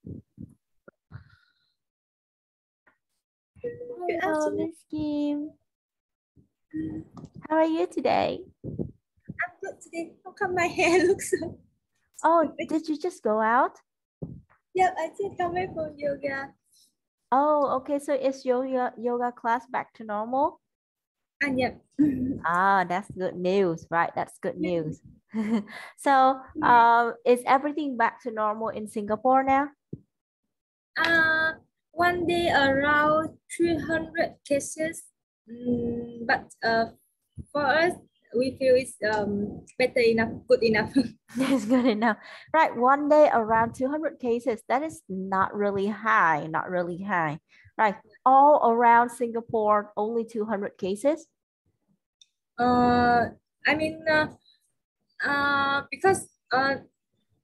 Good Hello, afternoon. Miss Kim. How are you today? I'm good today. How come my hair looks so Oh, stupid? did you just go out? Yeah, I just come back from yoga. Oh, okay. So is yoga class back to normal? And yeah. Ah, that's good news, right? That's good news. So, is everything back to normal in Singapore now? One day around 300 cases. But for us, we feel it's better enough, good enough. That's good enough. Right, one day around 200 cases. That is not really high, not really high. Right, all around Singapore, only 200 cases. I mean, because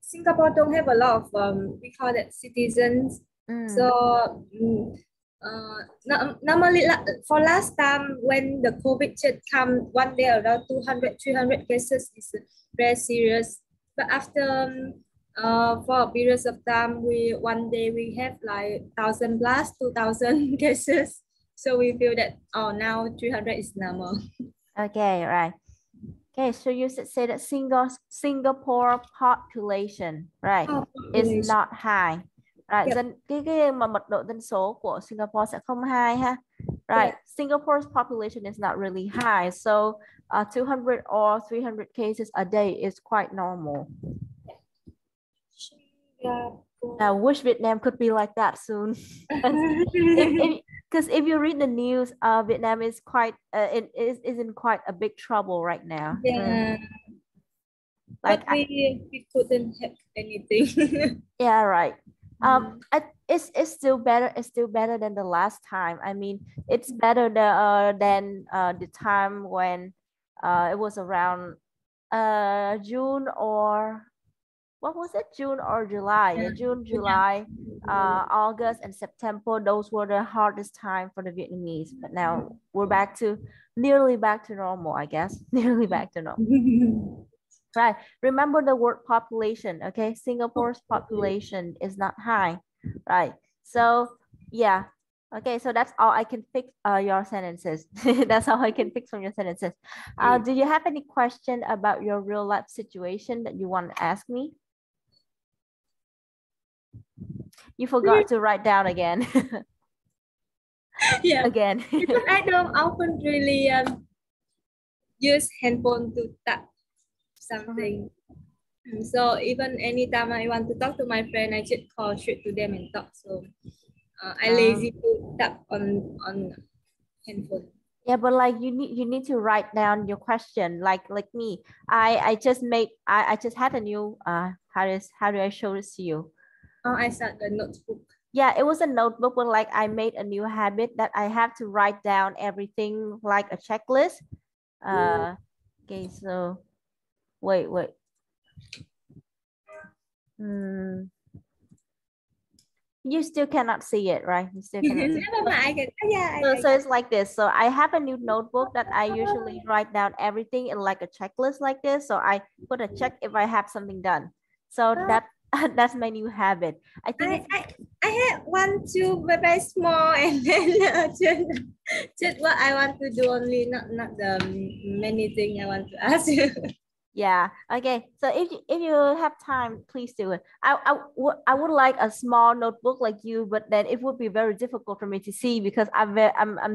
Singapore don't have a lot of we call that citizens. So Mm. normally for last time when the COVID just come one day around 200, 300 cases is very serious. But after for a period of time we one day we have like 1,000 plus 2,000 cases. So we feel that oh now 300 is normal. Okay, right. Okay, so you should say that Singapore population, right, Oh, is population. not high. Right, Yep. cái mà mật độ dân số của Singapore sẽ không high ha. Right, Yeah. Singapore's population is not really high, so 200 or 300 cases a day is quite normal. I wish Vietnam could be like that soon. Because if you read the news, Vietnam is quite it is in quite a big trouble right now. Yeah. Like But we couldn't have anything. yeah, right. It's still better. It's still better than the last time. I mean, it's better than the time when it was around June or what was it? June or July? Yeah, June, Yeah. July, August, and September. Those were the hardest time for the Vietnamese. But now we're back to nearly back to normal, I guess. Nearly back to normal. Right. Remember the word population. Okay. Singapore's population is not high. Right. So yeah. Okay. So that's all I can fix your sentences. That's all I can fix from your sentences. Do you have any question about your real life situation that you want to ask me? You forgot to write down again. Yeah. Again. Because I don't often really use handphone to type something. So even anytime I want to talk to my friend, I just call straight to them and talk. So I lazy to tap on handphone. Yeah, but like you need to write down your question. Like me, I just had a new how do I show this to you? Oh, I start the notebook. Yeah, it was a notebook, but like I made a new habit that I have to write down everything like a checklist. Okay, so wait. Hmm. You still cannot see it, right? You still cannot see. Never mind, I can. Yeah, So I it's like this. So I have a new notebook that I usually write down everything in like a checklist like this. So I put a check if I have something done. So that that's my new habit. I think I, it's I, I had one, two, very, very small, and then just what I want to do only, not the many things I want to ask you. yeah. Okay. So if you have time, please do it. I would like a small notebook like you, but then it would be very difficult for me to see because I'm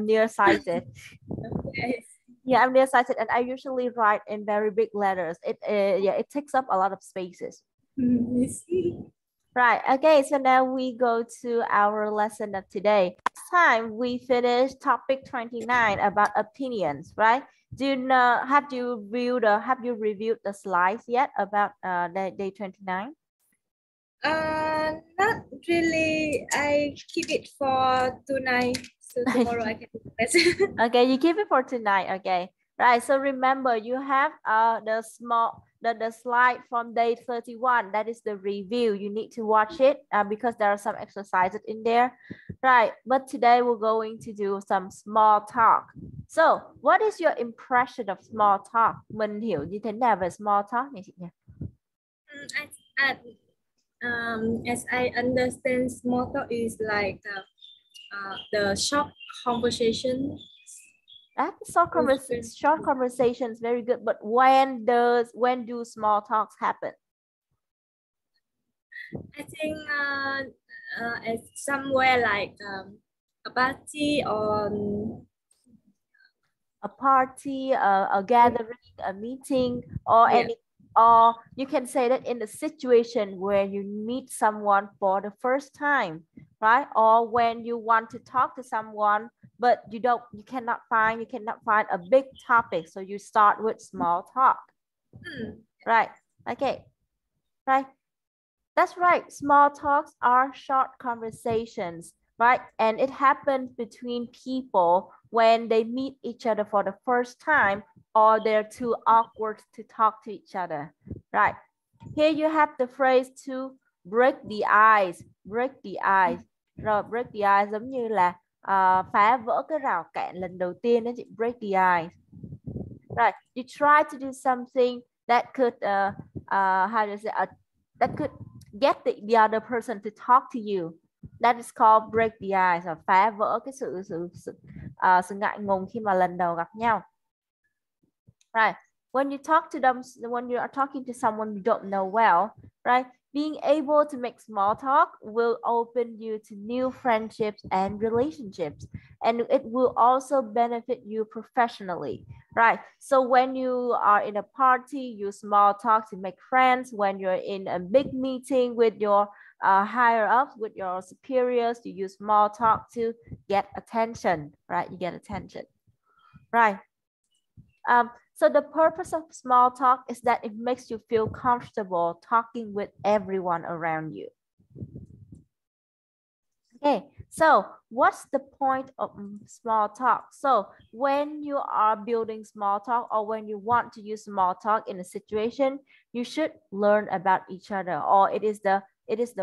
nearsighted. Okay. Yeah, I'm nearsighted, and I usually write in very big letters. It takes up a lot of spaces. You see? Right. Okay. So now we go to our lesson of today. Last time we finished topic 29 about opinions, right? Do you know, have you reviewed the slides yet about day 29? Not really. I keep it for tonight, so tomorrow I can do the rest. Okay, you keep it for tonight. Okay. Right. So remember, you have the slide from day 31. That is the review. You need to watch it because there are some exercises in there. Right. But today we're going to do some small talk. So, what is your impression of small talk? Mình hiểu như thế nào về small talk nhỉ chị nhỉ? I, As I understand, small talk is like the short conversation. That's short conversations, very good. But when do small talks happen? I think at somewhere like a party or a gathering, a meeting, or yeah. or you can say that in a situation where you meet someone for the first time, right? Or when you want to talk to someone, but you cannot find a big topic, so you start with small talk. Right. Okay. Right. That's right. Small talks are short conversations, right? And it happens between people when they meet each other for the first time, or they're too awkward to talk to each other, right? Here you have the phrase to break the ice. Break the ice. Rồi, break the ice giống như là phá vỡ cái rào cản lần đầu tiên đó chị. Break the ice. Right. You try to do something that could that could get the other person to talk to you. That is called break the ice, or phá vỡ cái sự ngại ngùng khi mà lần đầu gặp nhau. Right. When you talk to them, when you are talking to someone you don't know well, right? Being able to make small talk will open you to new friendships and relationships, and it will also benefit you professionally, right? So when you are in a party, you small talk to make friends. When you're in a big meeting with your higher ups, with your superiors, you use small talk to get attention, right? You get attention, right? So the purpose of small talk is that it makes you feel comfortable talking with everyone around you. Okay, so what's the point of small talk? So when you are building small talk, or when you want to use small talk in a situation, you should learn about each other, or it is the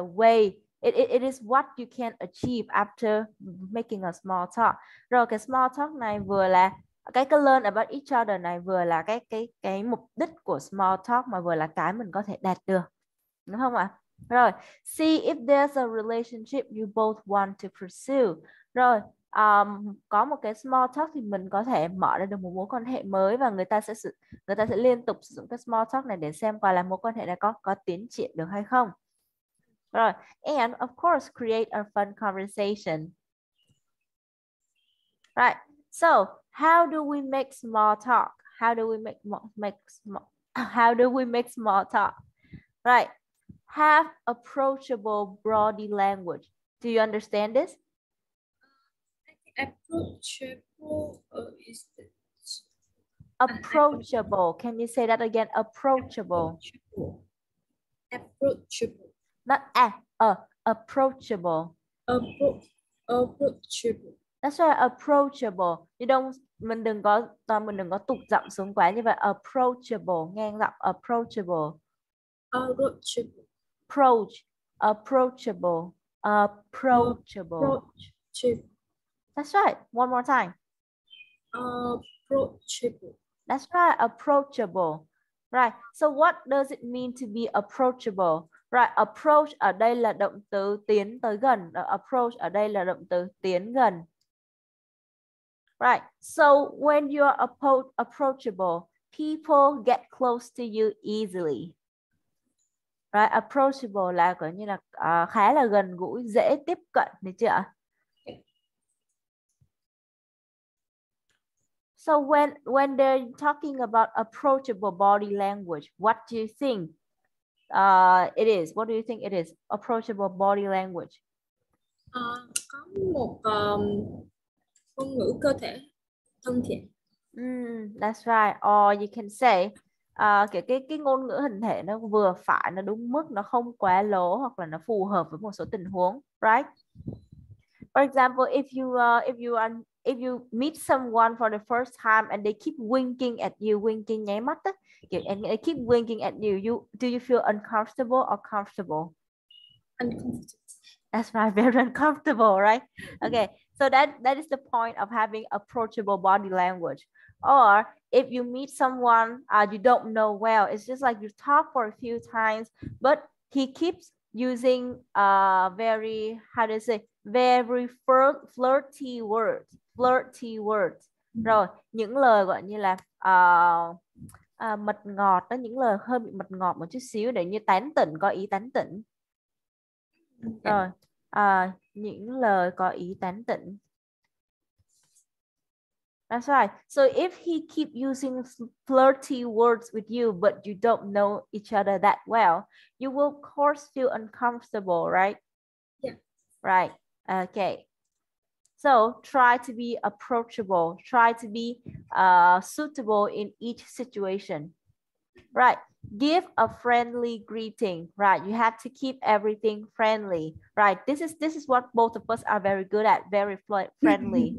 way, it is what you can achieve after making a small talk. Rồi cái small talk này vừa là cái learn about each other này, vừa là cái mục đích của small talk, mà vừa là cái mình có thể đạt được, đúng không ạ? Rồi, see if there's a relationship you both want to pursue. Rồi, có một cái small talk thì mình có thể mở ra được một mối quan hệ mới, và người ta sẽ liên tục sử dụng cái small talk này để xem coi là mối quan hệ này có tiến triển được hay không. Rồi, and of course create a fun conversation. Right. So, how do we make small talk? How do we make small talk? Right. Have approachable body language. Do you understand this? Approachable is approachable. Can you say that again? Approachable. Approachable. Not approachable. Approachable. That's right, approachable. Mình đừng có tụt giọng xuống quá như vậy. Approachable, ngang giọng. Approachable. Approachable. That's right. One more time. Approachable. That's right. Approachable. Right. So what does it mean to be approachable? Right. Approach ở đây là động từ tiến tới gần. Approach ở đây là động từ tiến gần. Right. So when you're approachable, people get close to you easily. Right. Approachable là gọi như là khá là gần gũi, dễ tiếp cận, được chưa ạ? So when they're talking about approachable body language, what do you think it is? What do you think it is? Approachable body language. Có một ngôn ngữ cơ thể thân thiện. That's right. Or you can say cái ngôn ngữ hình thể nó vừa phải, nó đúng mức, nó không quá lố, hoặc là nó phù hợp với một số tình huống, right? For example, if you meet someone for the first time and they keep winking at you, winking nháy mắt á, and they keep winking at you, do you feel uncomfortable or comfortable? Uncomfortable. That's right, very uncomfortable, right? Okay, so that is the point of having approachable body language. Or if you meet someone you don't know well, it's just like you talk for a few times, but he keeps using very, how to say, very flirty words. Rồi, những lời gọi như là mật ngọt đó, những lời hơi bị mật ngọt một chút xíu để như tán tỉnh, có ý tán tỉnh. Rồi, những lời có ý tán tỉnh. That's right. So if he keep using flirty words with you, but you don't know each other that well, you will of course feel uncomfortable, right? Yeah. Right. Okay. So try to be approachable. Try to be suitable in each situation. Right. Give a friendly greeting. Right. You have to keep everything friendly. Right. This is what both of us are very good at. Very friendly.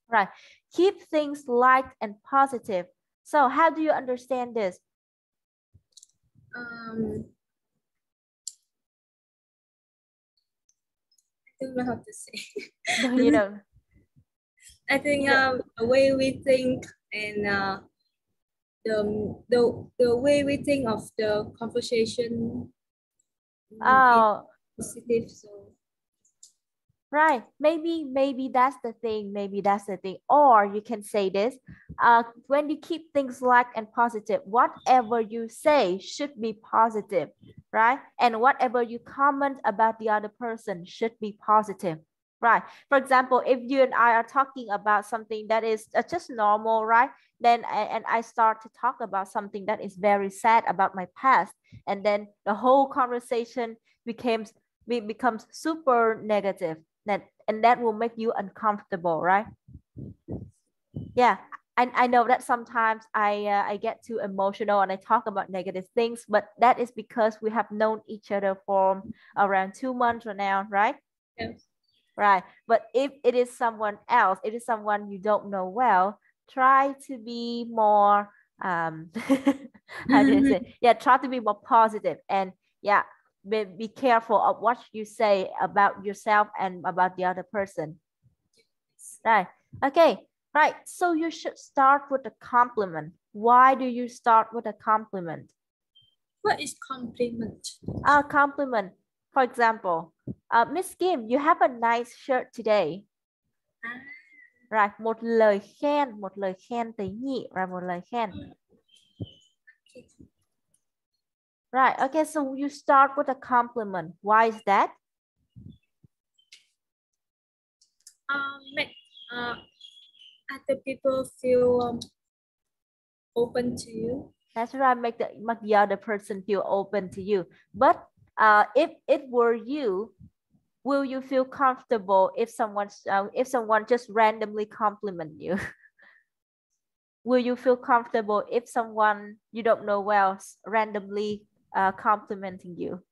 Right. Keep things light and positive. So how do you understand this? I don't know how to say. No, you don't. I think the way we think and the way we think of the conversation positive. So right, maybe that's the thing. Maybe that's the thing. Or you can say this: when you keep things light and positive, whatever you say should be positive, right? And whatever you comment about the other person should be positive. Right. For example, if you and I are talking about something that is just normal, right? Then and I start to talk about something that is very sad about my past, and then the whole conversation becomes super negative, and that will make you uncomfortable, right? Yeah. I know that sometimes I get too emotional and I talk about negative things, but that is because we have known each other for around 2 months or now, right? yes. Right. But if it is someone else, it is someone you don't know well, try to be more how do you say? Yeah, try to be more positive, and yeah, be careful of what you say about yourself and about the other person. Right. Okay. Right. So you should start with a compliment. Why do you start with a compliment? What is compliment? A compliment. For example, Miss Kim, you have a nice shirt today. Right, một lời khen tế nhị, right, một lời khen. Right, okay, so you start with a compliment. Why is that? Make other people feel open to you. That's right, make the other person feel open to you. But if it were you, will you feel comfortable if someone just randomly compliment you? Will you feel comfortable if someone you don't know well randomly complimenting you?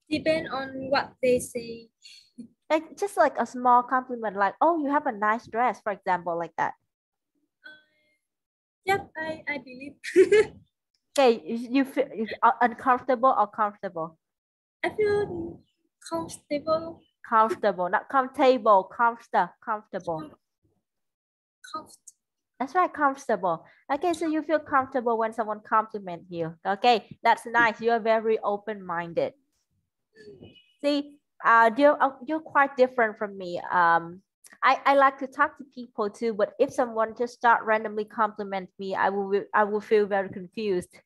Depend on what they say. Like just like a small compliment, like, oh, you have a nice dress, for example, like that. Yep, I believe. Okay, you feel uncomfortable or comfortable? I feel comfortable. Comfortable, not comfortable, comfortable. That's right, comfortable. Okay, so you feel comfortable when someone compliments you. Okay, that's nice. You are very open-minded. See, you're quite different from me. I like to talk to people too, but if someone just start randomly compliment me, I will feel very confused.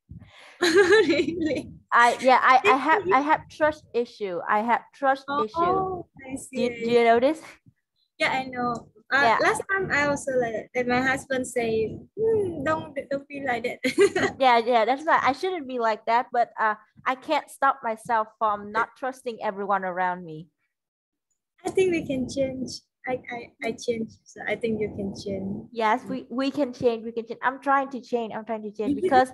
Really? I have trust issue. I have trust issue. Oh, I see. Do you know this? Yeah, I know. Last time I also like that. And my husband say, don't be like that. yeah, that's right. I shouldn't be like that, but I can't stop myself from not trusting everyone around me. I think we can change. I change, so I think you can change. Yes, we can change. We can change. I'm trying to change because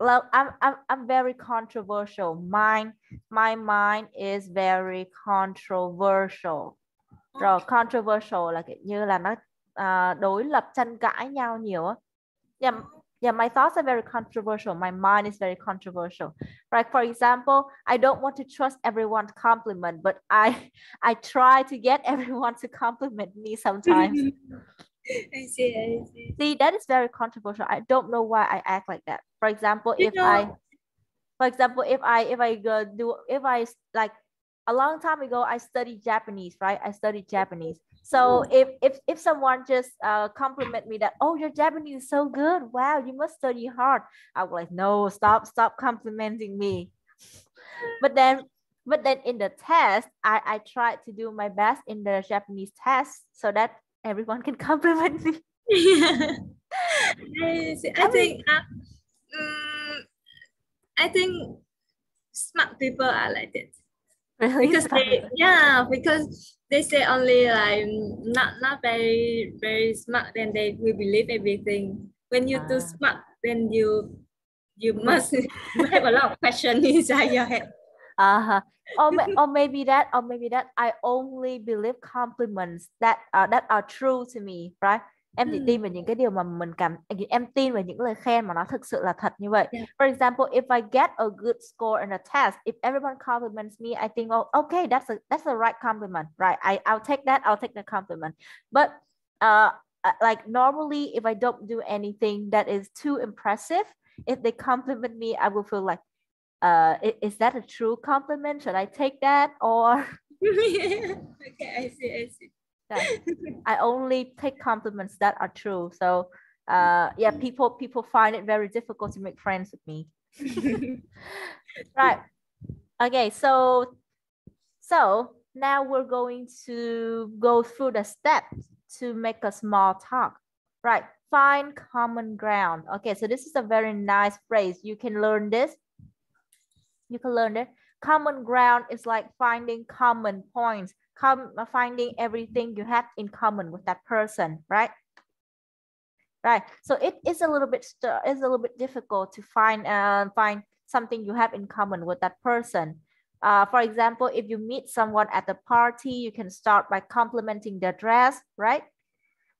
well, I'm very controversial. My mind is very controversial. Rồi, controversial là kiểu như là nó đối lập, tranh cãi nhau nhiều á. Yeah, my thoughts are very controversial. My mind is very controversial. Right? For example, I don't want to trust everyone's compliment, but I try to get everyone to compliment me sometimes. I see. See, that is very controversial. I don't know why I act like that. For example, For example, if I go do, if I like a long time ago, I studied Japanese, right? I studied Japanese. So if someone just compliment me that, oh, your Japanese is so good, wow, you must study hard, I was like, no, stop complimenting me. But then in the test, I tried to do my best in the Japanese test so that everyone can compliment me. I think smart people are like that. Really? Because because they say only like not very smart, then they will believe everything. When you're too smart, then you must have a lot of questions inside your head. Or maybe that I only believe compliments that are true to me, right? Em chỉ tin vào những cái điều mà mình em tin vào những lời khen mà nó thực sự là thật như vậy. For example, if I get a good score in a test, if everyone compliments me, I think, oh, okay, that's a right compliment, right? I'll take that. I'll take the compliment. But like normally, if I don't do anything that is too impressive, if they compliment me, I will feel like, is that a true compliment? Should I take that or? Okay, I see. I only take compliments that are true. So yeah, people find it very difficult to make friends with me. Right. Okay, so now we're going to go through the steps to make a small talk. Right. Find common ground. Okay, so this is a very nice phrase. You can learn this. You can learn it. Common ground is like finding common points, finding everything you have in common with that person, right? Right. So it is a little bit difficult to find something you have in common with that person. For example, if you meet someone at the party, you can start by complimenting their dress, right?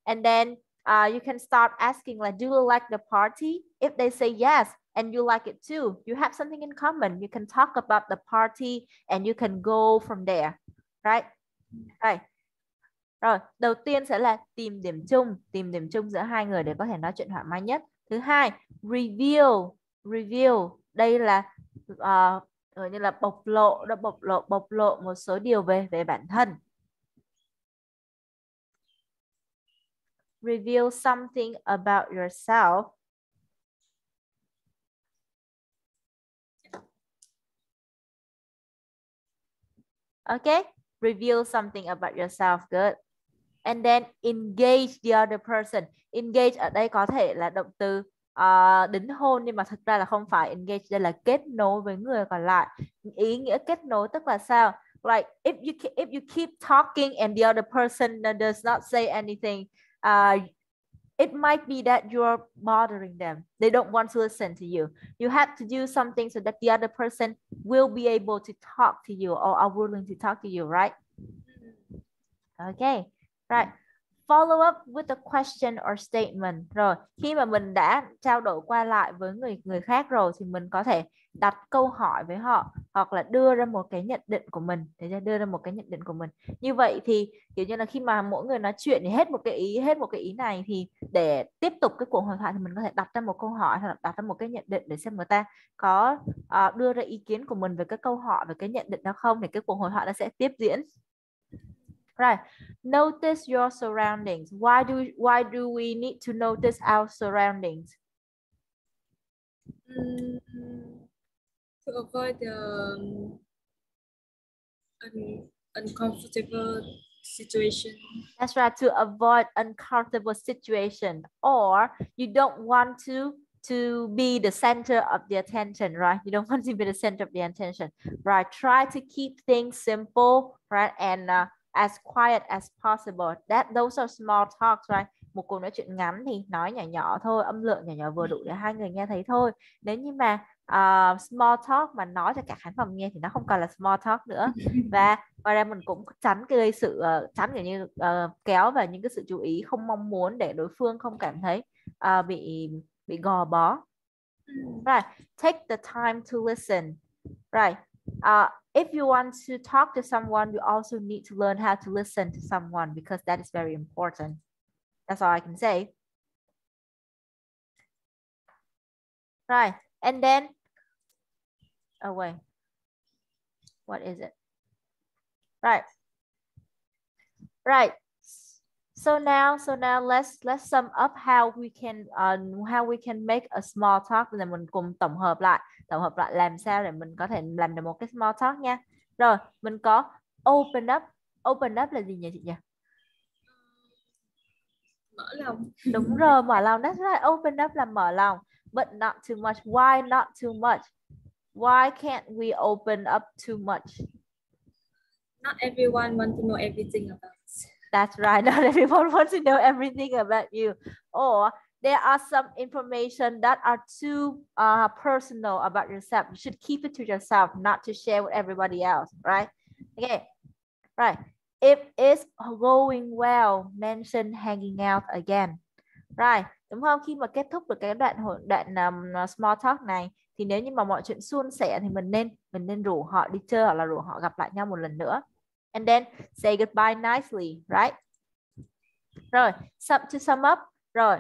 And then you can start asking, like, do you like the party? If they say yes, and you like it too, you have something in common. You can talk about the party and you can go from there, right? Right. Rồi, đầu tiên sẽ là tìm điểm chung giữa hai người để có thể nói chuyện thoải mái nhất. Thứ hai, review. Đây là như là bộc lộ một số điều về bản thân. Reveal something about yourself. Okay, reveal something about yourself. Good. And then engage the other person. Engage ở đây có thể là động từ đính hôn, nhưng mà thực ra là không phải. Engage đây là kết nối với người còn lại. Ý nghĩa kết nối tức là sao? Like if you keep talking and the other person does not say anything, it might be that you're bothering them. They don't want to listen to you. You have to do something so that the other person will be able to talk to you or are willing to talk to you, right? Okay, right. Follow up with a question or statement. Rồi, khi mà mình đã trao đổi qua lại với người khác rồi thì mình có thể đặt câu hỏi với họ hoặc là đưa ra một cái nhận định của mình, Như vậy thì kiểu như là khi mà mỗi người nói chuyện thì hết một cái ý này, thì để tiếp tục cái cuộc hội thoại thì mình có thể đặt ra một câu hỏi hoặc là đặt ra một cái nhận định để xem người ta có đưa ra ý kiến của mình về cái câu hỏi, về cái nhận định đó không, thì cái cuộc hội thoại nó sẽ tiếp diễn. Right. Notice your surroundings. Why do we need to notice our surroundings? To avoid the uncomfortable situation. That's right, to avoid uncomfortable situation, or you don't want to be the center of the attention, right? You don't want to be the center of the attention, right? Try to keep things simple, right? And as quiet as possible. Those are small talks, right? Một cuộc nói chuyện ngắn thì nói nhỏ nhỏ thôi, âm lượng nhỏ nhỏ vừa đủ để hai người nghe thấy thôi. Nếu như mà small talk mà nói cho cả khán phòng nghe thì nó không còn là small talk nữa. Và ngoài ra mình cũng tránh cái sự kiểu như kéo vào những cái sự chú ý không mong muốn để đối phương không cảm thấy bị gò bó. Right. Take the time to listen. Right. If you want to talk to someone, you also need to learn how to listen to someone, because that is very important. That's all I can say. Right. And then Oh wait, what is it? Right. Right. So now let's sum up how we can make a small talk. Là mình cùng tổng hợp lại làm sao để mình có thể làm được một cái small talk nha. Rồi, mình có open up. Open up là gì nhỉ chị nhỉ? Mở lòng. Đúng rồi, mở lòng. That's right. Open up là mở lòng. But not too much. Why not too much? Why can't we open up too much? Not everyone want to know everything about us. That's right. Not everyone wants to know everything about you. Or there are some information that are too personal about yourself. You should keep it to yourself, not to share with everybody else, right? Okay, right. If it's going well, mention hanging out again. Right, đúng không? Khi mà kết thúc được cái đoạn small talk này thì nếu như mà mọi chuyện suôn sẻ thì mình nên rủ họ đi chơi hoặc là rủ họ gặp lại nhau một lần nữa. And then say goodbye nicely, right? Rồi, to sum up. Rồi,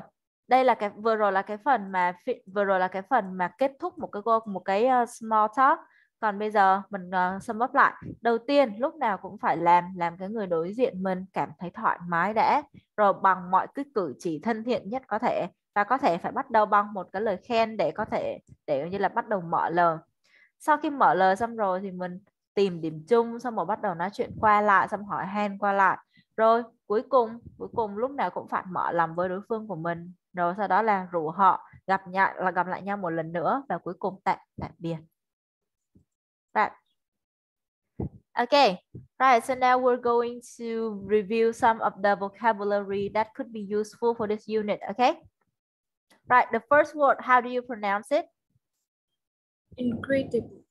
đây là vừa rồi là cái phần mà kết thúc một cái small talk. Còn bây giờ mình sum up lại. Đầu tiên lúc nào cũng phải làm cái người đối diện mình cảm thấy thoải mái đã, rồi bằng mọi cái cử chỉ thân thiện nhất có thể, và có thể phải bắt đầu bằng một cái lời khen để như là bắt đầu mở lời. Sau khi mở lời xong rồi thì mình tìm điểm chung, xong rồi bắt đầu nói chuyện qua lại, xong hỏi han qua lại. Rồi cuối cùng lúc nào cũng phải mở lòng với đối phương của mình, rồi sau đó là rủ họ gặp lại nhau một lần nữa, và cuối cùng tạm biệt. Right. Okay, right, so now we're going to review some of the vocabulary that could be useful for this unit, okay? Right, the first word, how do you pronounce it? Incredible.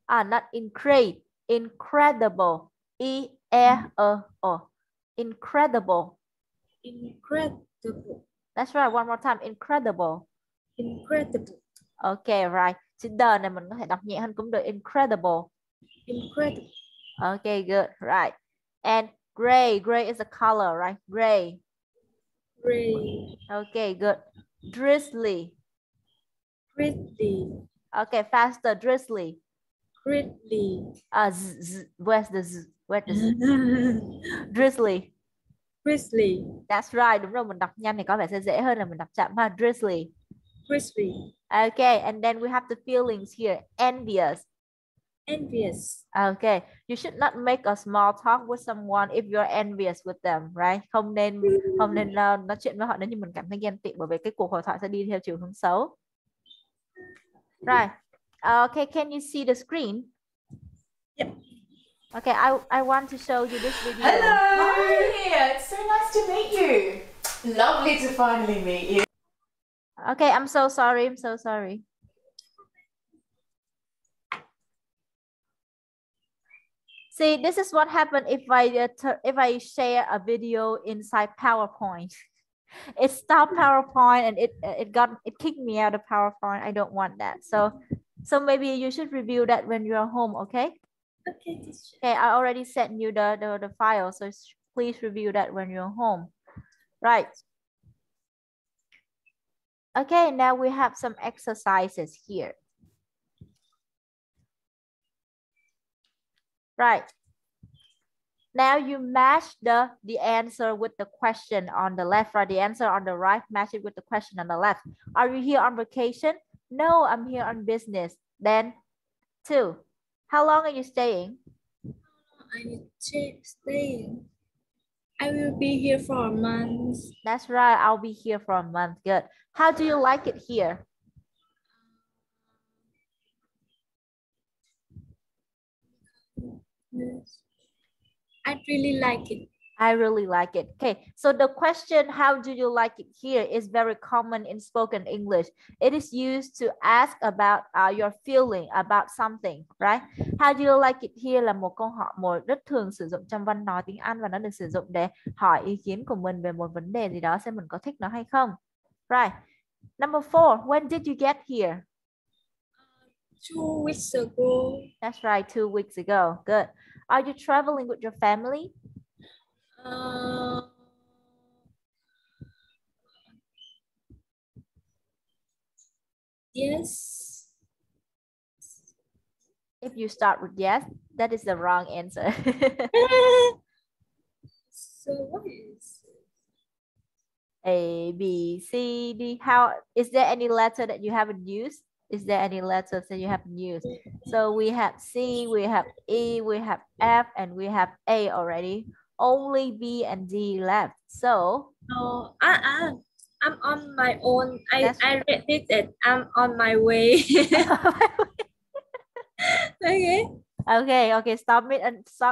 Not incredible. Incredible. E-E-O. Incredible. Incredible. That's right, one more time. Incredible. Incredible. Okay, right. Chữ the này mình có thể đọc nhẹ hơn cũng được. Incredible. Incredible. Okay, good. Right. And gray. Gray is a color, right? Gray. Gray. Okay, good. Drizzly. Grizzly. Okay, faster. Drizzly. Grizzly. Where's the z? Where's the z? Drizzly. Grizzly. That's right. Đúng rồi, mình đọc nhanh thì có vẻ sẽ dễ hơn là mình đọc chậm ha. Drizzly. Grizzly. Okay, and then we have the feelings here. Envious. Envious. Okay, you should not make a small talk with someone if you're envious with them, right? Không nên nói chuyện với họ nếu như mình cảm thấy ghen tị, bởi vì cái cuộc hội thoại sẽ đi theo chiều hướng xấu. Right. Okay, can you see the screen? Yep. Okay, I want to show you this video. Hello! Hi! It's so nice to meet you. Lovely to finally meet you. Okay, I'm so sorry. See, this is what happened if I share a video inside PowerPoint. It stopped PowerPoint and it kicked me out of PowerPoint. I don't want that. So maybe you should review that when you're home, okay? Okay. Okay, I already sent you the file, so please review that when you're home. Right. Okay, now we have some exercises here. Right. Now you match the answer with the question on the left, right? The answer on the right, match it with the question on the left. Are you here on vacation? No, I'm here on business. Then 2. How long are you staying? I'm staying. I will be here for a month. That's right. I'll be here for a month. Good. How do you like it here? Yes. I really like it. I really like it. Okay, so the question, how do you like it here, is very common in spoken English. It is used to ask about your feeling about something, right? How do you like it here là một câu hỏi rất thường sử dụng trong văn nói tiếng Anh, và nó được sử dụng để hỏi ý kiến của mình về một vấn đề gì đó, xem mình có thích nó hay không. Right. Number 4, when did you get here? 2 weeks ago. That's right, 2 weeks ago. Good. Are you traveling with your family? Yes. If you start with yes, that is the wrong answer. So what is A, B, C, D. How is there any letter that you haven't used? Is there any letters that you haven't used? So we have C, we have E, we have F, and we have A already. Only B and D left. So I'm on my own. I read it and I'm on my way. Okay. Okay. Stop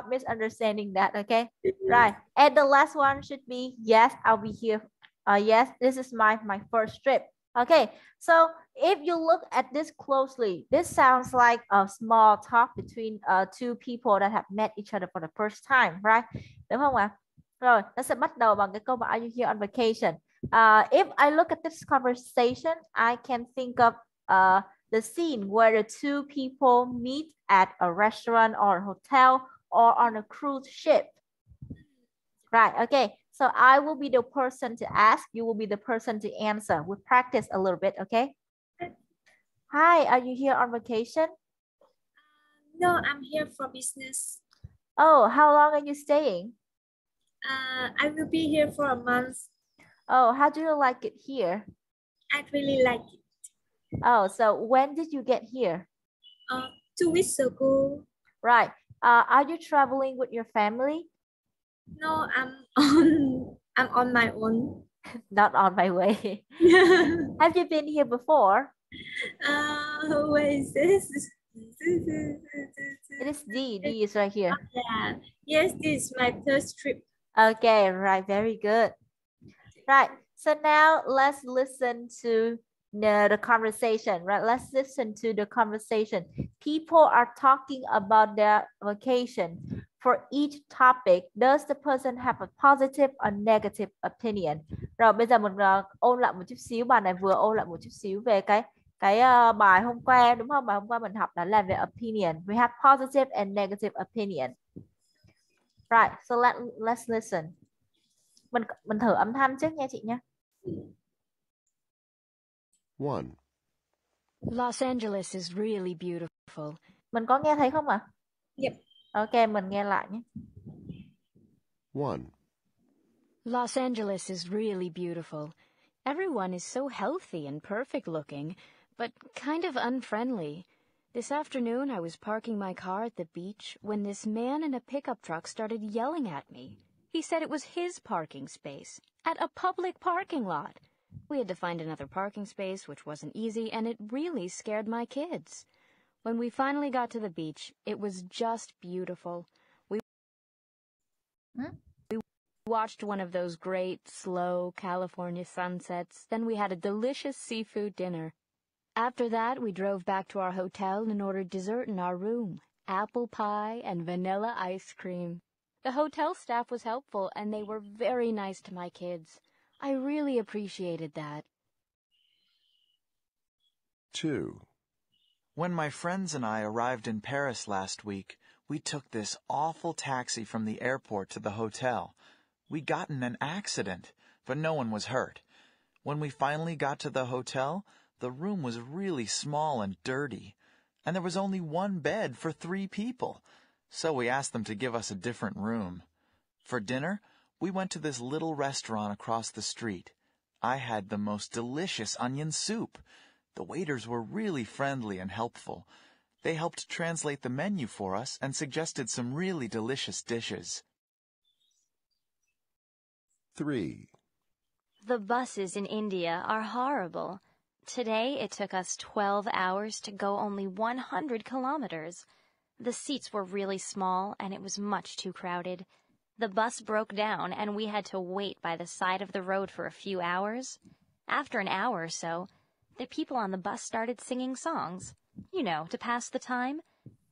misunderstanding that. Okay. Right. And the last one should be yes, I'll be here. Yes, this is my first trip. Okay. So if you look at this closely, this sounds like a small talk between two people that have met each other for the first time, right? Đúng không ạ? Rồi, nó sẽ bắt đầu bằng cái câu mà Are you here on vacation? If I look at this conversation, I can think of the scene where the two people meet at a restaurant or hotel or on a cruise ship. Right, okay. So I will be the person to ask, you will be the person to answer. We'll practice a little bit, okay? Hi, are you here on vacation? No, I'm here for business. Oh, how long are you staying? I will be here for a month. Oh, how do you like it here? I really like it. Oh, so when did you get here? 2 weeks ago. Right. Are you traveling with your family? No, I'm on my own. Not on my way. Have you been here before? Where is this? It is D. D is right here. Yeah. Yes, this is my third trip. Okay, right. Very good. Right. So now let's listen to the conversation, right? Let's listen to the conversation. People are talking about their vacation. For each topic, does the person have a positive or negative opinion? Rồi bây giờ mình ôn lại một chút xíu, bài này vừa ôn lại một chút xíu về cái bài hôm qua, đúng không? Bài hôm qua mình học đã là về opinion. We have positive and negative opinion. Right, so let's listen. Mình thử âm thanh trước nha chị nha. 1. Los Angeles is really beautiful. Mình có nghe thấy không ạ? Yep. Ok, mình nghe lại nhé. 1. Los Angeles is really beautiful. Everyone is so healthy and perfect looking, but kind of unfriendly. This afternoon I was parking my car at the beach when this man in a pickup truck started yelling at me. He said it was his parking space at a public parking lot. We had to find another parking space, which wasn't easy, and it really scared my kids. When we finally got to the beach, it was just beautiful. We watched one of those great, slow California sunsets, then we had a delicious seafood dinner. After that, we drove back to our hotel and ordered dessert in our room, apple pie and vanilla ice cream. The hotel staff was helpful, and they were very nice to my kids. I really appreciated that. 2. When my friends and I arrived in Paris last week, we took this awful taxi from the airport to the hotel. We got in an accident, but no one was hurt. When we finally got to the hotel, the room was really small and dirty, and there was only one bed for 3 people, so we asked them to give us a different room. For dinner, we went to this little restaurant across the street. I had the most delicious onion soup. The waiters were really friendly and helpful. They helped translate the menu for us and suggested some really delicious dishes. 3. The buses in India are horrible. Today it took us 12 hours to go only 100 kilometers. The seats were really small and it was much too crowded. The bus broke down and we had to wait by the side of the road for a few hours. After an hour or so, the people on the bus started singing songs, to pass the time,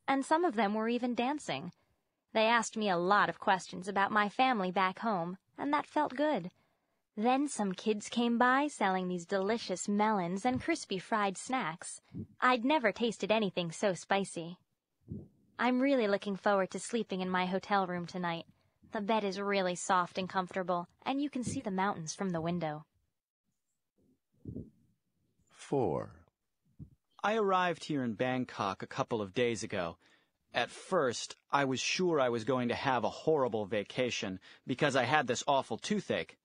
and some of them were even dancing. They asked me a lot of questions about my family back home, and that felt good. Then some kids came by selling these delicious melons and crispy fried snacks. I'd never tasted anything so spicy. I'm really looking forward to sleeping in my hotel room tonight. The bed is really soft and comfortable, and you can see the mountains from the window. 4. I arrived here in Bangkok a couple of days ago. At first, I was sure I was going to have a horrible vacation because I had this awful toothache.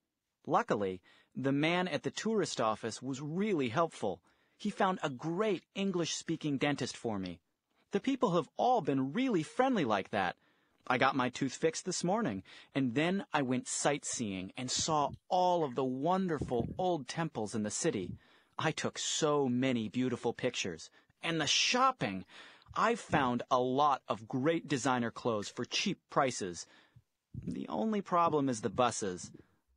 Luckily, the man at the tourist office was really helpful. He found a great English-speaking dentist for me. The people have all been really friendly like that. I got my tooth fixed this morning, and then I went sightseeing and saw all of the wonderful old temples in the city. I took so many beautiful pictures. And the shopping! I found a lot of great designer clothes for cheap prices. The only problem is the buses.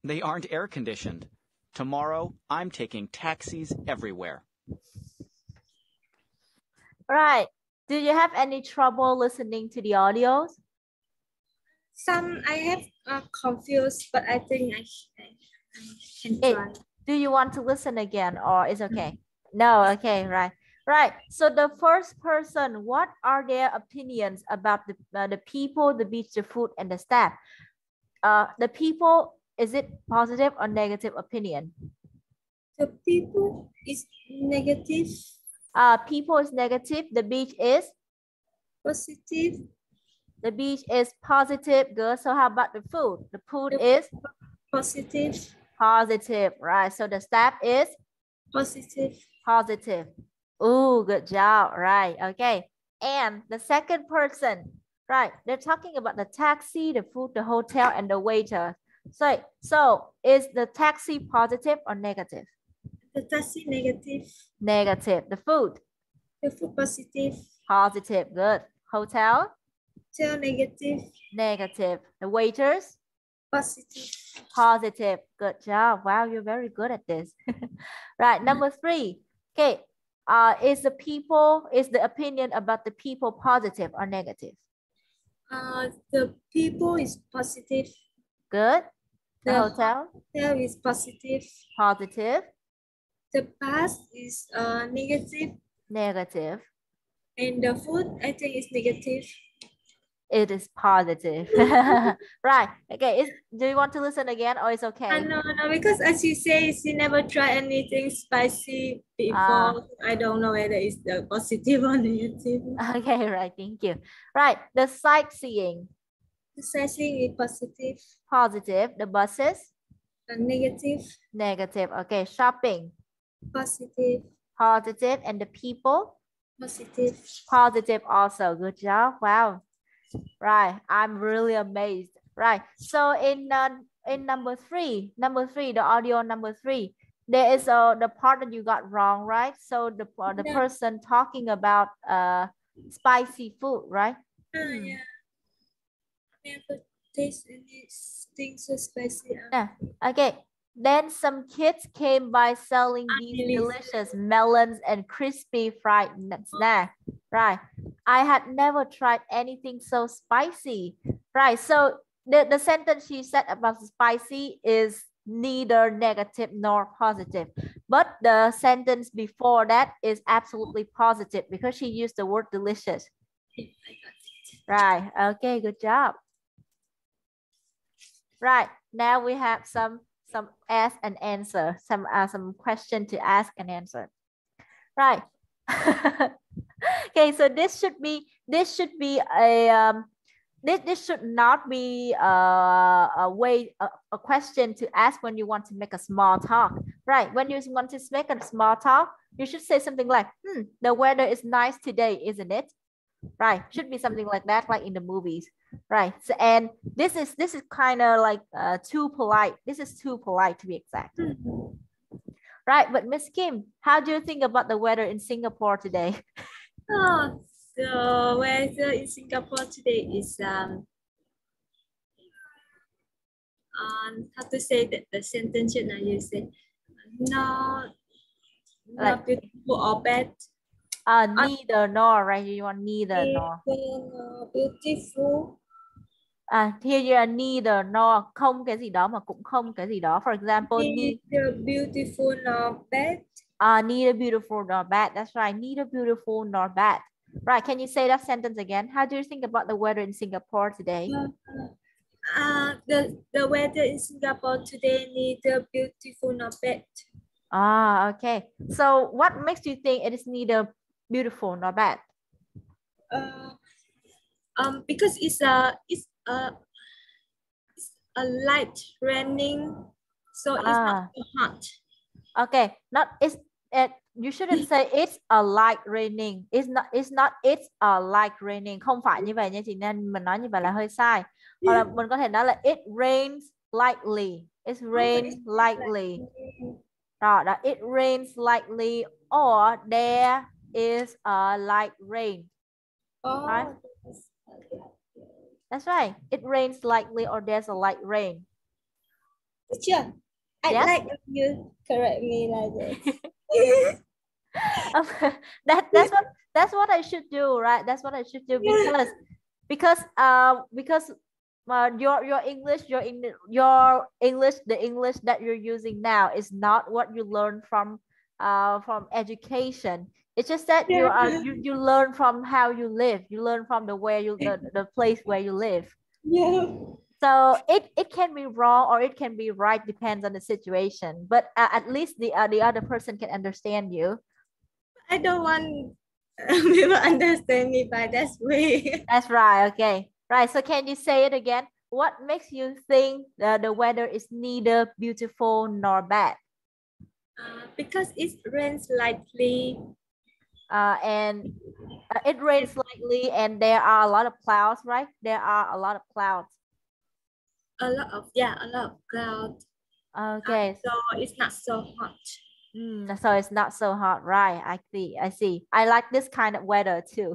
They aren't air-conditioned. Tomorrow, I'm taking taxis everywhere. Right. Do you have any trouble listening to the audios? Some I have confused, but I think I can try. Do you want to listen again or is okay? No, okay, right. Right. So the first person, what are their opinions about the people, the beach, the food, and the staff? The people, is it positive or negative opinion? The people is negative. People is negative. The beach is Positive. The beach is positive. Good. So how about the food? The food is positive. Positive. Right. So the staff is positive. Positive. Oh, good job. Right. Okay. And the second person, right? They're talking about the taxi, the food, the hotel, and the waiter. So is the taxi positive or negative? The taxi negative. Negative. The food? The food positive. Positive. Good. Hotel? Hotel negative. Negative. The waiters? Positive. Positive. Good job. Wow, you're very good at this. Right. Number 3. Okay. Is the opinion about the people positive or negative? The people is positive. Good. The hotel? Hotel is positive. Positive. The bus is negative. Negative. And the food, I think, is negative. It is positive. Right. Okay. Do you want to listen again or it's okay? No, because as you say, she never tried anything spicy before. I don't know whether it's the positive or negative. Okay, right. Thank you. Right. The sightseeing. The sightseeing is positive. Positive. The buses? Negative. Negative. Okay. Shopping? Positive. Positive. And the people? Positive. Positive also. Good job. Wow. Right. I'm really amazed. Right. So in number 3, the audio number 3, there is the part that you got wrong, right? So the person talking about spicy food, right? Yeah. Never taste anything so spicy. Yeah. Okay. Then some kids came by selling these delicious melons and crispy fried snacks. Right. I had never tried anything so spicy. Right. So the sentence she said about spicy is neither negative nor positive. But the sentence before that is absolutely positive because she used the word delicious. Right. Okay. Good job. Right. Now we have some ask and answer, some question to ask and answer. Right. Okay, so this should not be a question to ask when you want to make a small talk. Right. When you want to make a small talk, you should say something like, the weather is nice today, isn't it? Right. Should be something like that, like in the movies. Right. So, and this is kind of like too polite. This is too polite to be exact. Right. But Miss Kim, how do you think about the weather in Singapore today? Oh, the weather in Singapore today is how to say that the sentence should I use it? Not beautiful or bad. Neither nor, right? You want neither nor. Beautiful. Here you are neither nor, không cái gì đó mà cũng không cái gì đó. For example, neither beautiful nor bad. Neither beautiful nor bad. That's right. Neither beautiful nor bad. Right. Can you say that sentence again? How do you think about the weather in Singapore today? The weather in Singapore today neither beautiful nor bad. Okay. So what makes you think it is neither beautiful, not bad? Because it's a light raining, so it's not so hot. Okay, not it's you shouldn't say it's a light raining. It's a light raining. Không phải như vậy nha chị, nên mình nói như vậy là hơi sai. Hoặc là mình có thể nói là it rains lightly. It rains lightly. Rồi, đó, it rains lightly or there is a light rain. Right? That's right. It rains lightly or there's a light rain. Teacher, I like you correct me like this. That's what I should do, right? That's what I should do because your English the English that you're using now is not what you learn from education. It's just that you learn from how you live. You learn from the place where you live. Yeah. So it can be wrong or it can be right, depends on the situation. But at least the other person can understand you. I don't want people understand me by that way. That's right. Okay. Right. So can you say it again? What makes you think the weather is neither beautiful nor bad? Because it rains lightly. And it rains lightly, and there are a lot of clouds, right? There are a lot of clouds. A lot of clouds. Okay. So it's not so hot. So it's not so hot, right? I see. I like this kind of weather too.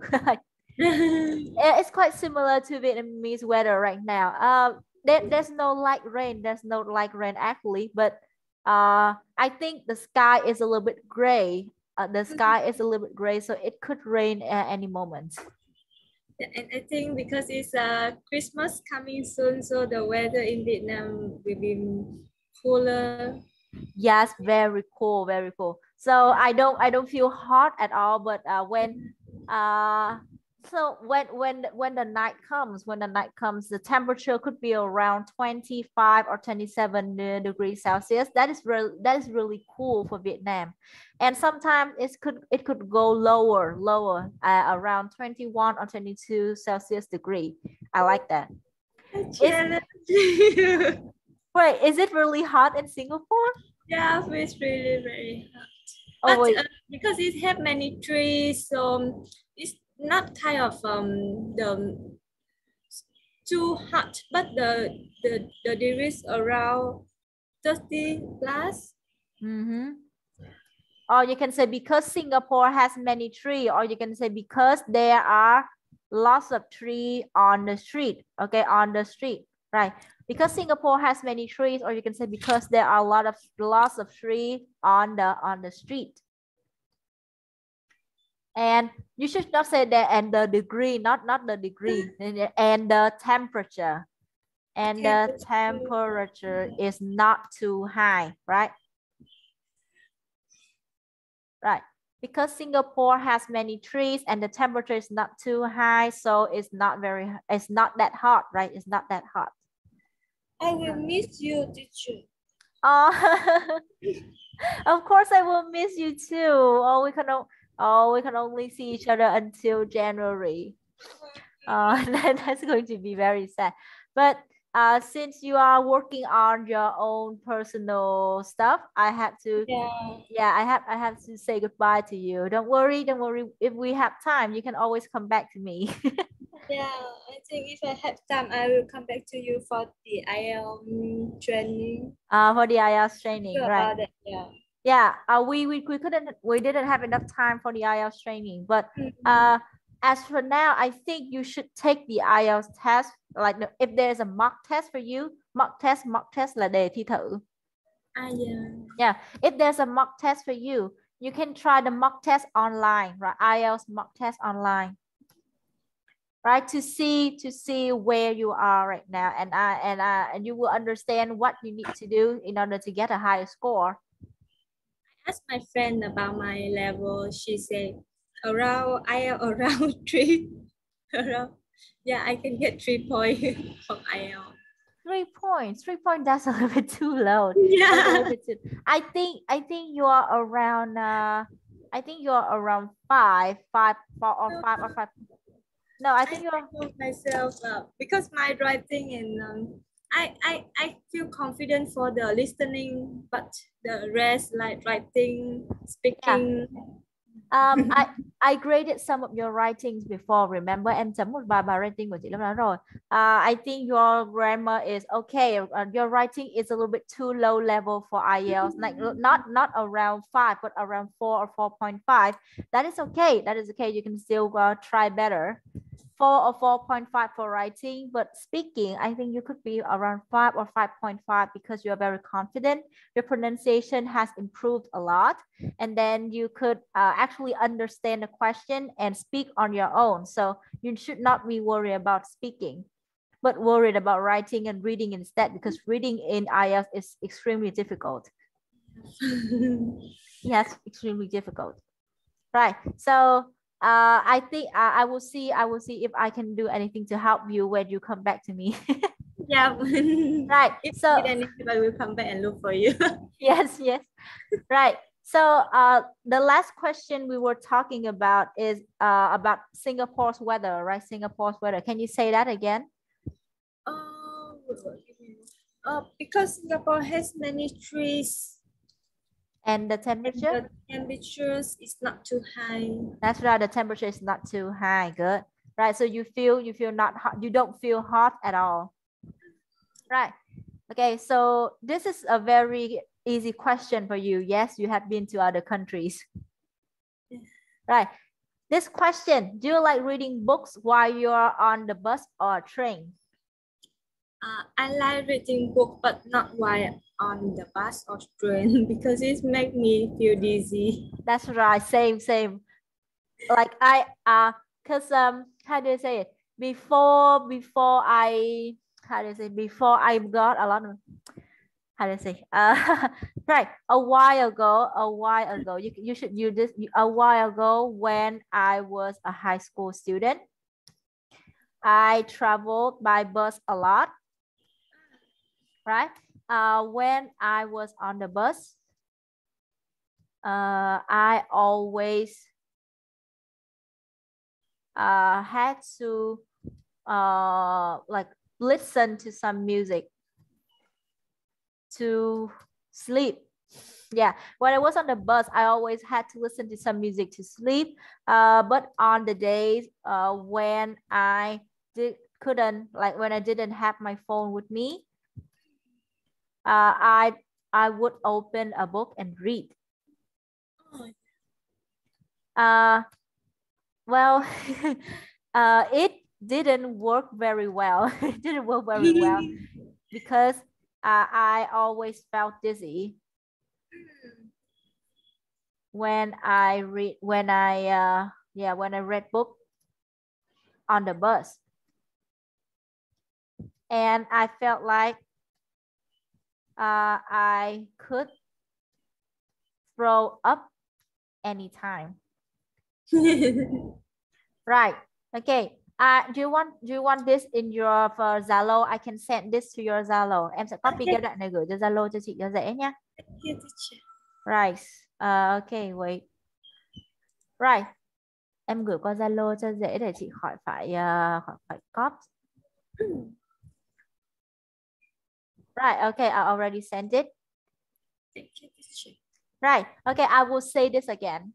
It's quite similar to Vietnamese weather right now. There's no light rain. There's no light rain actually, but I think the sky is a little bit gray. The sky is a little bit gray, so it could rain at any moment. And I think because it's Christmas coming soon, so the weather in Vietnam will be cooler. Yes, very cool, very cool. So I don't feel hot at all, but when the night comes, the temperature could be around 25 or 27 degrees Celsius. That is really cool for Vietnam. And sometimes it could go lower, around 21 or 22 Celsius degree. I like that. Wait, is it really hot in Singapore? Yeah, it's really very hot. But because it have many trees, so it's not kind of too hot, but the degrees around 30 plus. Or you can say because Singapore has many trees, or you can say because there are lots of trees on the street. Okay, on the street, right? Because Singapore has many trees, or you can say because there are lots of trees on the street. And you should not say that and the degree, not the degree, and the temperature. And the temperature is not too high, right? Right. Because Singapore has many trees and the temperature is not too high, so it's not that hot, right? It's not that hot. I will miss you, teacher. Of course I will miss you too. We can only see each other until January. That's going to be very sad. But since you are working on your own personal stuff, I have to I have to say goodbye to you. Don't worry. If we have time, you can always come back to me. Yeah, I think if I have time, I will come back to you for the IELTS training. For the IELTS training, right? That, yeah. Yeah, we didn't have enough time for the IELTS training, but as for now, I think you should take the IELTS test. Like if there's a mock test for you, mock test là đề thi thử. Yeah, if there's a mock test for you, you can try the mock test online, right? IELTS mock test online, right? To see where you are right now, and you will understand what you need to do in order to get a higher score. I asked my friend about my level. She said around 3. Yeah, I can get 3 points from IELTS. 3 points. 3 points. That's a little bit too low. Yeah. I think you are around. I I think you're around 5, 5, 4 or 5 or 5. No, I think you're myself because my writing and I feel confident for the listening, but the rest like writing, speaking. I graded some of your writings before. Remember, em chấm một vài bài writing của chị lúc đó rồi. I think your grammar is okay. Your writing is a little bit too low level for IELTS. Like not around 5, but around 4 or 4.5. That is okay. That is okay. You can still try better. 4 or 4.5 for writing, but speaking, I think you could be around 5 or 5.5 because you are very confident. Your pronunciation has improved a lot, and then you could actually understand the question and speak on your own. So you should not be worried about speaking, but worried about writing and reading instead, because reading in IELTS is extremely difficult. Yes, extremely difficult. Right. So I think I will see if I can do anything to help you when you come back to me. Yeah. Right. If So anything, I will come back and look for you. yes. Right. So the last question we were talking about is about Singapore's weather, right? Singapore's weather. Can you say that again? Because Singapore has many trees. And the temperature? And the temperatures is not too high. That's right. The temperature is not too high. Good. Right. So you feel not hot. You don't feel hot at all. Right. Okay. So this is a very easy question for you. Yes, you have been to other countries. Right. This question: do you like reading books while you are on the bus or train? I like reading book, but not while on the bus or train because it makes me feel dizzy. That's right. Same. Like cause how do you say it? Before I got a lot of right, a while ago you should use this. A while ago, when I was a high school student, I traveled by bus a lot. Right. When I was on the bus, I always had to like listen to some music to sleep. Yeah, when I was on the bus, I always had to listen to some music to sleep. But on the days when I when I didn't have my phone with me, I would open a book and read. Well, it didn't work very well. It didn't work very well because I always felt dizzy when I read book on the bus, and I felt like I could throw up anytime. Right. Okay. Do you want this in your Zalo? I can send this to your Zalo. Em sẽ copy cái đoạn này gửi cho Zalo cho chị cho dễ nhé. Right. Okay, wait. Right. Em gửi qua Zalo cho dễ để chị khỏi phải copy. Right. Okay, I already sent it. Right. Okay, I will say this again.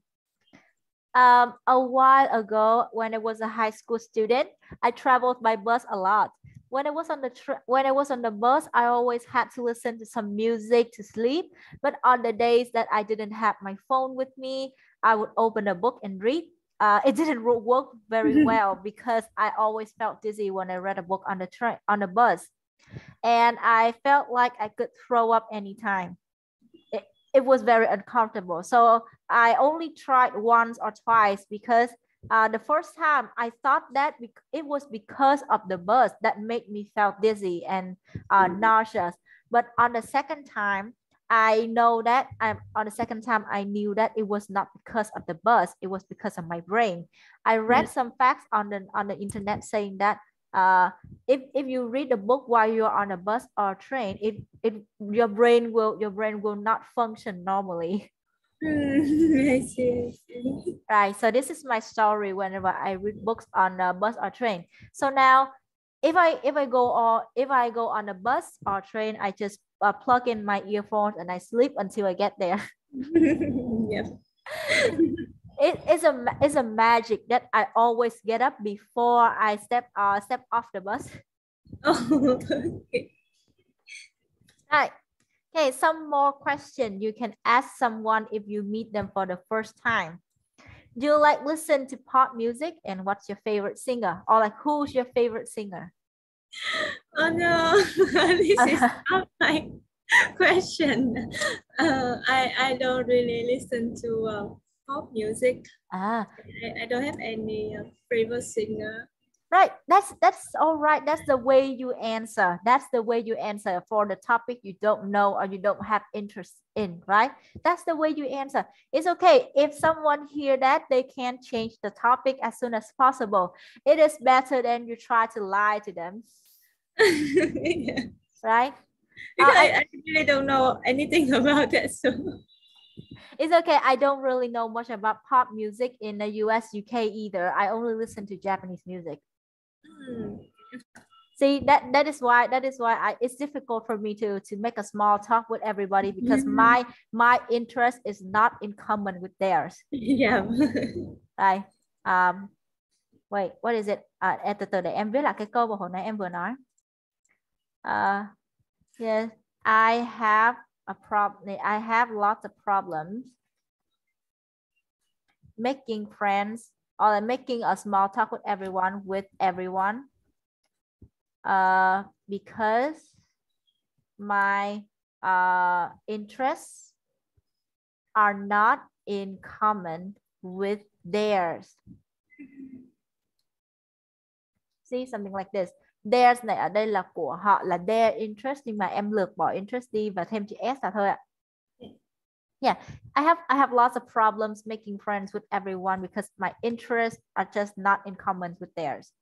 A while ago, when I was a high school student, I traveled by bus a lot. When I was on the bus, I always had to listen to some music to sleep. But on the days that I didn't have my phone with me, I would open a book and read. It didn't work very well because I always felt dizzy when I read a book on the bus, and I felt like I could throw up anytime. It was very uncomfortable. So I only tried once or twice because the first time I thought that it was because of the bus that made me felt dizzy and nauseous. But on the second time, I knew that it was not because of the bus. It was because of my brain. I read some facts on the internet saying that if you read a book while you're on a bus or train, your brain will not function normally. I see, I see. Right, so this is my story whenever I read books on the bus or train. So now, if I go on a bus or train, I just plug in my earphones and I sleep until I get there. Yeah. It's a magic that I always get up before I step off the bus. Oh, okay. Right. Okay, some more question you can ask someone if you meet them for the first time. Do you like listen to pop music, and what's your favorite singer, or like who's your favorite singer? Oh no, this is not my question. I don't really listen to pop music. Ah, I don't have any favorite singer. right. That's all right. That's the way you answer. That's the way you answer for the topic you don't know or you don't have interest in, right? That's the way you answer. It's okay if someone hear that, they can change the topic as soon as possible. It is better than you try to lie to them, Yeah. right? Because I really don't know anything about that. So It's okay. I don't really know much about pop music in the US, UK either. I only listen to Japanese music. See, that is why it's difficult for me to make a small talk with everybody because my interest is not in common with theirs. yeah. Right. Wait, what is it? Từ từ để em viết lại cái câu mà hồi nãy em vừa nói. Yes, I have a problem. I have lots of problems making friends or like making a small talk with everyone. Because my interests are not in common with theirs. See, something like this. Theirs này ở đây là của họ, là their interest, nhưng mà em lược bỏ interest đi và thêm chữ s là thôi ạ. Yeah, I have lots of problems making friends with everyone because my interests are just not in common with theirs.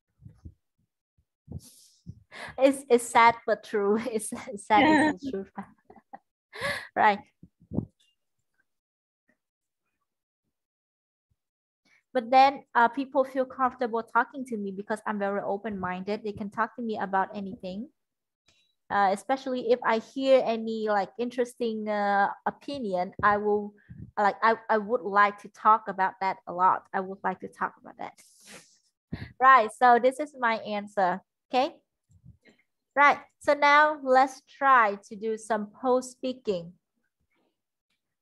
It's sad but true. It's sad, yeah. It's true. Right. But then people feel comfortable talking to me because I'm very open-minded. They can talk to me about anything, especially if I hear any like interesting opinion. I will I would like to talk about that a lot. I would like to talk about that. Right. So this is my answer. Okay. Right. So now let's try to do some post speaking.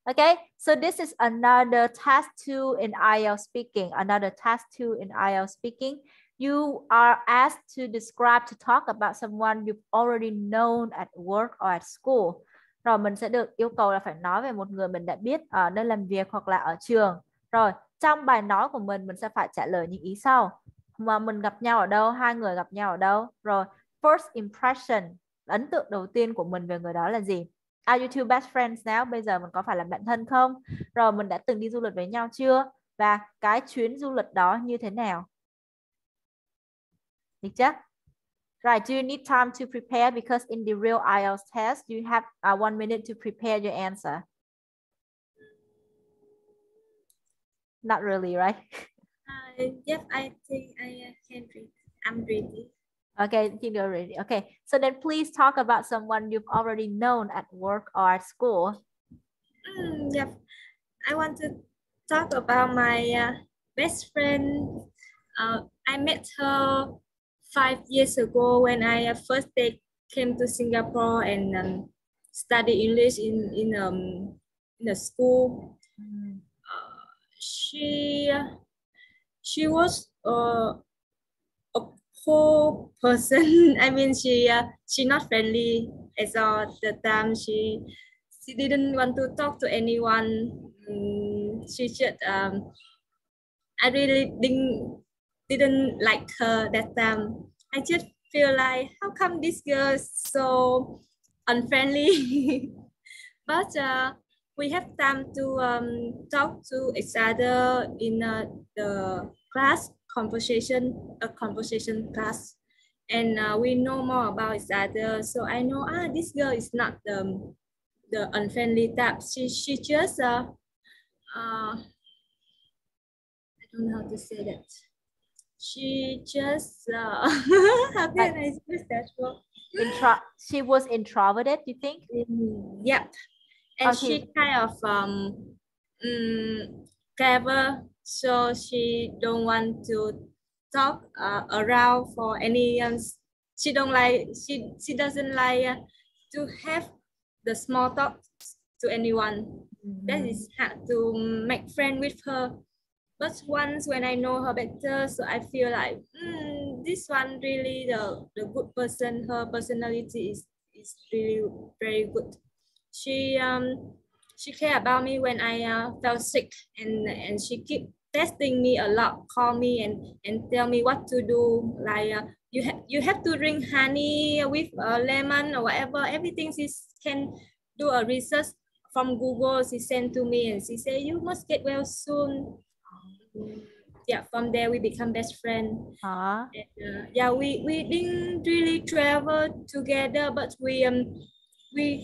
Okay, so this is another task 2 in IELTS speaking. Another task 2 in IELTS speaking. You are asked to describe, to talk about someone you've already known at work or at school. Rồi mình sẽ được yêu cầu là phải nói về một người mình đã biết ở nơi làm việc hoặc là ở trường. Rồi trong bài nói của mình sẽ phải trả lời những ý sau. Mà mình gặp nhau ở đâu, hai người gặp nhau ở đâu. Rồi first impression, ấn tượng đầu tiên của mình về người đó là gì? Are you two best friends now? Bây giờ mình có phải là bạn thân không? Rồi mình đã từng đi du lịch với nhau chưa? Và cái chuyến du lịch đó như thế nào? Được chưa? Right, do you need time to prepare? Because in the real IELTS test, you have 1 minute to prepare your answer. Not really, right? Yes, I think I can read. I'm ready. Okay, I think you're ready. Okay, so then please talk about someone you've already known at work or at school. Yeah, I want to talk about my best friend. I met her 5 years ago when I first came to Singapore and study English in a school. She was a poor person. I mean, she not friendly as all the time. She didn't want to talk to anyone. She just I really didn't like her that time. I just feel like, how come this girl is so unfriendly? But we have time to talk to each other in the class conversation class, and we know more about each other. So I know this girl is not the unfriendly type. She just I don't know how to say that. She just how can I use that word? She was introverted, you think? Yeah, and Okay. she kind of clever, so she don't want to talk around for any she don't like she doesn't like to have the small talk to anyone. That is hard to make friend with her. But once when I know her better, so I feel like this one really the good person. Her personality is really very good. She care about me when I felt sick, and she keep testing me a lot, call me and tell me what to do. Like you have to drink honey with lemon or whatever. Everything she can do a research from Google. She sent to me and she say you must get well soon. Yeah, from there we become best friend. And, yeah, we didn't really travel together, but we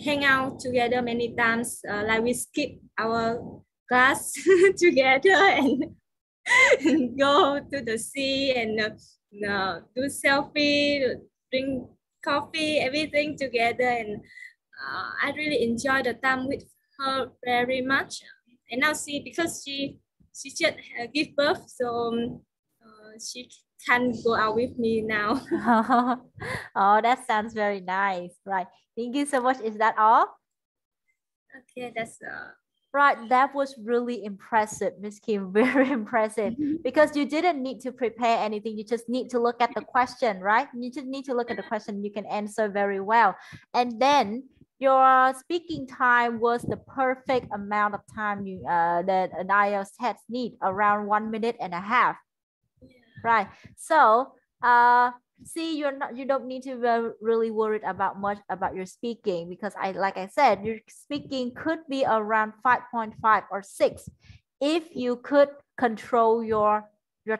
hang out together many times. Like we skip our class together and go to the sea and do selfie, drink coffee, everything together. And I really enjoy the time with her very much. And now because she just give birth, so she can go out with me now. Oh, that sounds very nice. Right. Thank you so much. Is that all? Okay, that's right. That was really impressive, Miss Kim. Very impressive. Because you didn't need to prepare anything. You just need to look at the question, right? You just need to look at the question. You can answer very well. And then your speaking time was the perfect amount of time you that an IELTS test need, around 1.5 minutes. Right. So see, you don't need to be really worried about much about your speaking, because like I said, your speaking could be around 5.5 or 6 if you could control your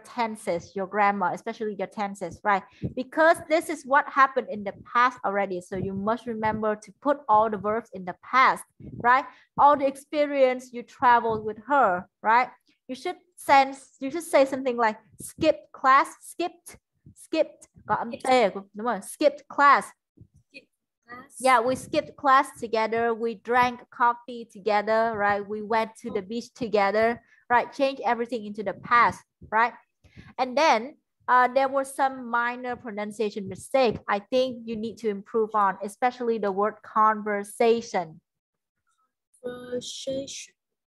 tenses, your grammar, especially your tenses, right? Because this is what happened in the past already, so you must remember to put all the verbs in the past, right? All the experience you traveled with her, right? You should say something like skipped class, skipped có âm t, đúng rồi, skipped class. Yeah, we skipped class together, we drank coffee together, right? We went to the beach together, right? Change everything into the past, right? And then there was some minor pronunciation mistake I think you need to improve on, especially the word conversation.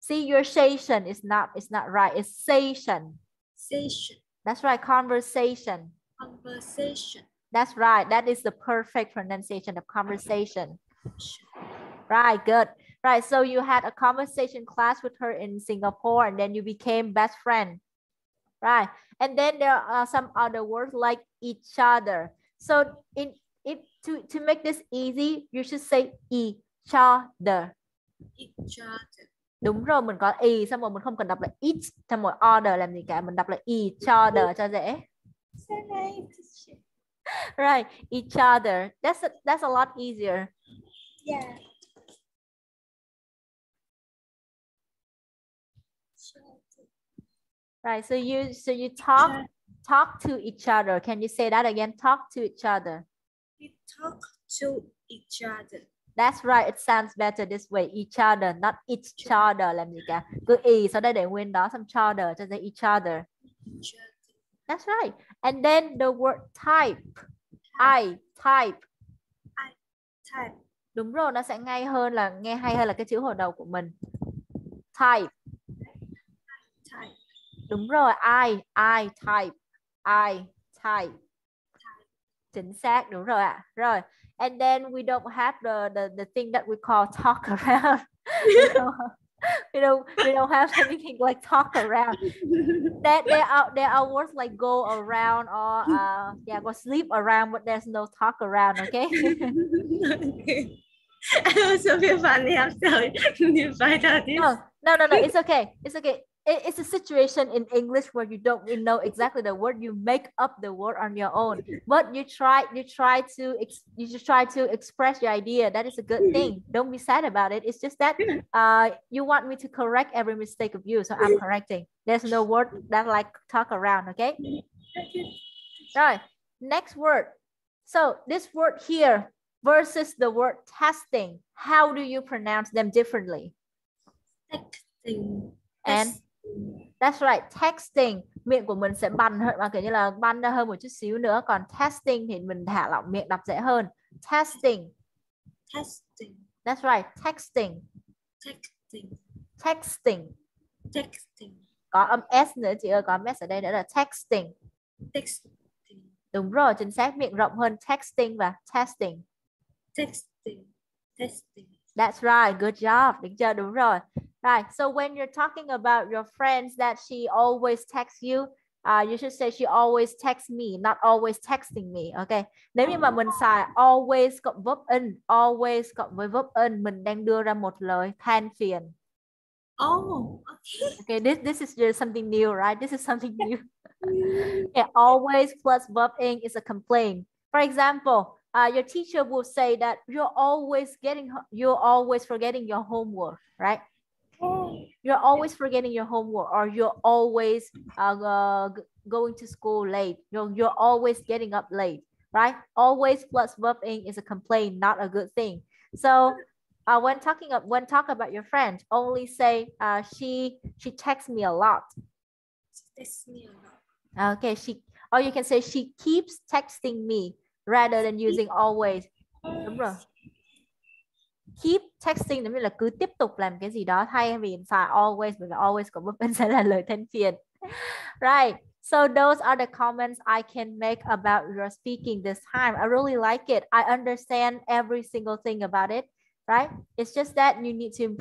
See, your station is not right. It's station. That's right. Conversation. That's right. That is the perfect pronunciation of conversation. Right. Good. Right. So you had a conversation class with her in Singapore, and then you became best friend. Right. And then there are some other words like each other. So to make this easy, you should say each other. Each other. Đúng rồi, mình có y, xong rồi mình không cần đọc là each, xong rồi order làm gì cả, mình đọc là each other cho dễ. Right, each other. That's a lot easier. Yeah. Right, so you talk to each other. Can you say that again? Talk to each other. We talk to each other. That's right, it sounds better this way. Each other, not each other làm gì cả. Cứ y sau đây để nguyên đó, xong other cho ra each other. That's right. And then the word type. Type. Đúng rồi, nó sẽ nghe hay hơn là cái chữ hồi đầu của mình. Type. Đúng rồi, I type. Chính xác, đúng rồi ạ. Rồi. And then we don't have the thing that we call talk around. we don't have anything like talk around. That there are words like go around or go sleep around, but there's no talk around. Okay. I also feel funny after you find out this. No, No, it's okay. It's okay. It's a situation in English where you don't know exactly the word. You make up the word on your own. But you try to express your idea. That is a good thing. Don't be sad about it. It's just that you want me to correct every mistake of you, so I'm correcting. There's no word that like talk around, okay? Right. Next word. So this word here versus the word testing. How do you pronounce them differently? Texting. And that's right, texting. Miệng của mình sẽ bành hơn, kiểu như là banh ra hơn một chút xíu nữa. Còn testing thì mình thả lỏng miệng, đọc dễ hơn. Testing. Testing. That's right, texting. Texting. Texting. Texting. Có âm S nữa chị ơi, có âm S ở đây nữa là texting. Texting. Đúng rồi, chính xác, miệng rộng hơn texting và testing. Texting. Testing. That's right, good job. Đúng chưa? Đúng rồi. Right, so when you're talking about your friends that she always texts you, you should say she always texts me, not always texting me. Okay. Nếu như mà mình xài always cộng verb in, always cộng với verb in, mình đang đưa ra một lời than phiền. Oh, okay. Okay, this is just something new, right? This is something new. Yeah, always plus verb in is a complaint. For example, your teacher will say that you're always forgetting your homework, right? You're always forgetting your homework, or you're always going to school late. You're always getting up late, right? Always plus verb in is a complaint, not a good thing. So when talk about your friend, only say she texts me a lot. She texts me a lot. Okay, or you can say she keeps texting me rather than using always. Đúng rồi. Keep texting giống như là cứ tiếp tục làm cái gì đó, thay vì xài always, bởi vì always của verb in sẽ là lời than phiền. Right. So those are the comments I can make about your speaking this time. I really like it. I understand every single thing about it. Right? It's just that you need to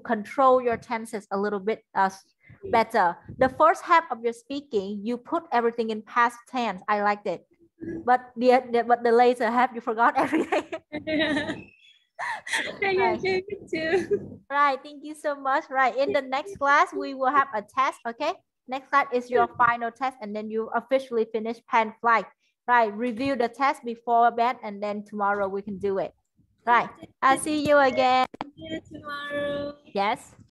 control your tenses a little bit better. The first half of your speaking, you put everything in past tense. I liked it. But the later half, you forgot everything. Right. Right, thank you so much. Right, in the next class, we will have a test, okay? Next class is your final test, and then you officially finish pen flight. Right, review the test before bed, and then tomorrow we can do it. Right, I'll see you again. See you tomorrow. Yes.